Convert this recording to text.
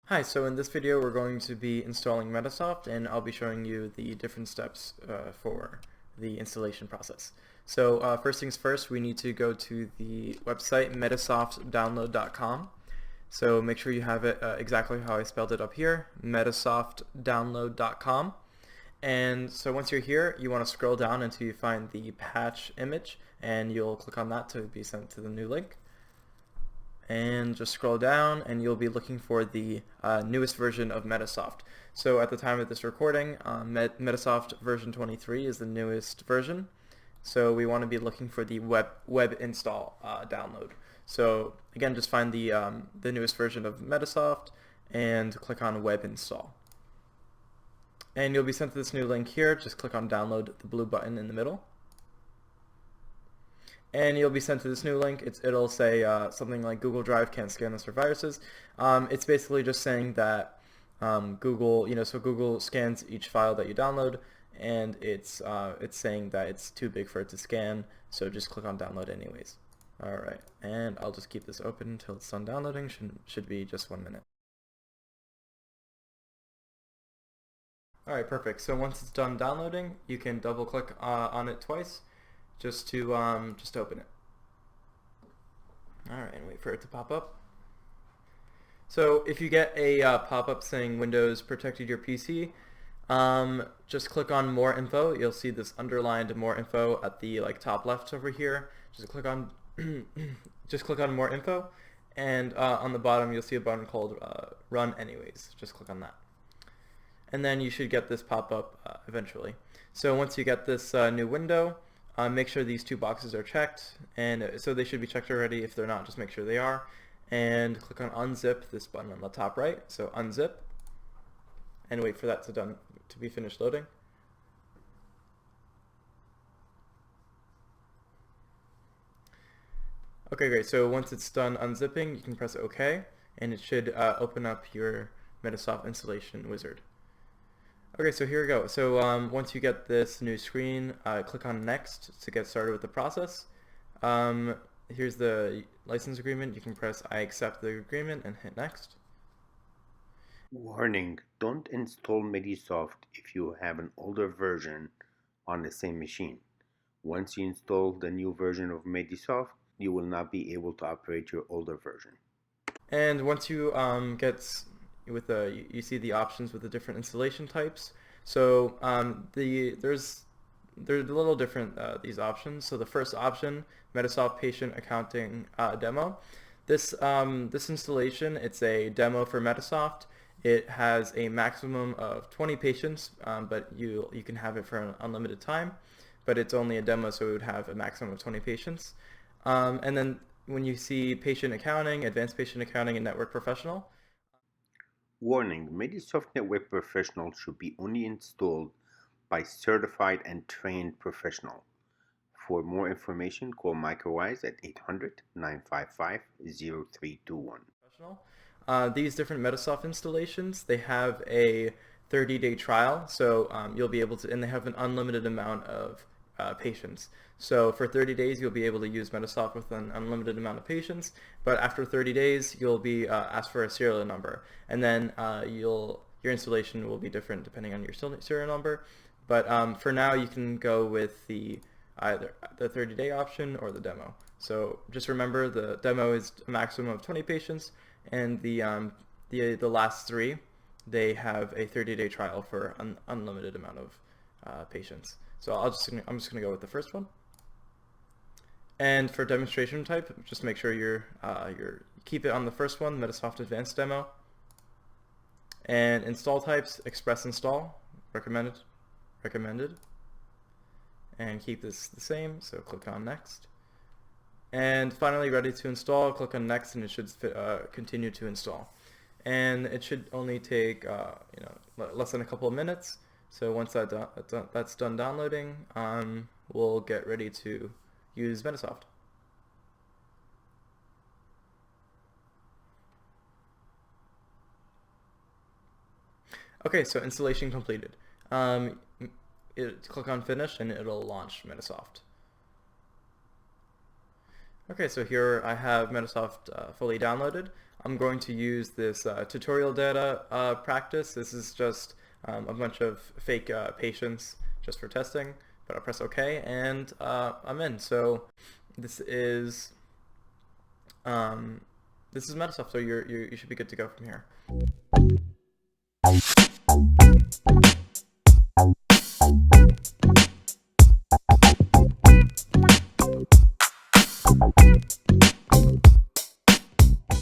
Hi, so in this video we're going to be installing Medisoft, and I'll be showing you the different steps for the installation process. So first things first, we need to go to the website medisoftdownload.com. So make sure you have it exactly how I spelled it up here, medisoftdownload.com. And so once you're here, you want to scroll down until you find the patch image, and you'll click on that to be sent to the new link. And just scroll down and you'll be looking for the newest version of Medisoft. So at the time of this recording, Medisoft version 23 is the newest version. So we want to be looking for the web install download. So again, just find the newest version of Medisoft and click on web install. And you'll be sent to this new link here. Just click on download, the blue button in the middle. And you'll be sent to this new link. It'll say something like Google Drive can't scan this for viruses. It's basically just saying that Google, so Google scans each file that you download, and it's saying that it's too big for it to scan. So just click on download anyways. All right, and I'll just keep this open until it's done downloading. Should be just 1 minute. All right, perfect. So once it's done downloading, you can double click on it twice, just to open it. All right, and wait for it to pop up. So if you get a pop-up saying Windows protected your PC, just click on more info. You'll see this underlined more info at the top left over here. Just click on just click on more info, and on the bottom you'll see a button called run anyways. Just click on that. And then you should get this pop up eventually. So once you get this new window, make sure these two boxes are checked, and so they should be checked already. If they're not, just make sure they are, and click on unzip, this button on the top right. So unzip, and wait for that to be finished loading. Okay, great. So once it's done unzipping, you can press OK, and it should open up your Medisoft installation wizard. Okay, so here we go. So once you get this new screen, click on Next to get started with the process. Here's the license agreement. You can press I accept the agreement and hit Next. Warning, don't install Medisoft if you have an older version on the same machine. Once you install the new version of Medisoft, you will not be able to operate your older version. And once you you see the options with the different installation types. So they're a little different, these options. So the first option, Medisoft Patient Accounting Demo. This installation, it's a demo for Medisoft. It has a maximum of 20 patients, but you can have it for an unlimited time. But it's only a demo, so it would have a maximum of 20 patients. And then when you see Patient Accounting, Advanced Patient Accounting, and Network Professional. Warning, Medisoft Network Professional should be only installed by certified and trained professional. For more information, call MicroWise at 800-955-0321. These different Medisoft installations, they have a 30-day trial, so you'll be able to, and they have an unlimited amount of patients. So for 30 days, you'll be able to use Medisoft with an unlimited amount of patients, but after 30 days, you'll be asked for a serial number, and then your installation will be different depending on your serial number. But for now, you can go with either the 30-day option or the demo. So just remember, the demo is a maximum of 20 patients, and the last three, they have a 30-day trial for an unlimited amount of patients. So I'm just gonna go with the first one. And for demonstration type, just make sure you keep it on the first one, Medisoft Advanced Demo. And install types, Express Install, recommended. And keep this the same, so click on Next. And finally, ready to install, click on Next, and it should continue to install. And it should only take less than a couple of minutes. So once that's done downloading, we'll get ready to use Medisoft. Okay, so installation completed. Click on Finish and it'll launch Medisoft. Okay, so here I have Medisoft fully downloaded. I'm going to use this tutorial data practice. This is just a bunch of fake patients just for testing, but I'll press OK and I'm in. So this is Medisoft, so you should be good to go from here.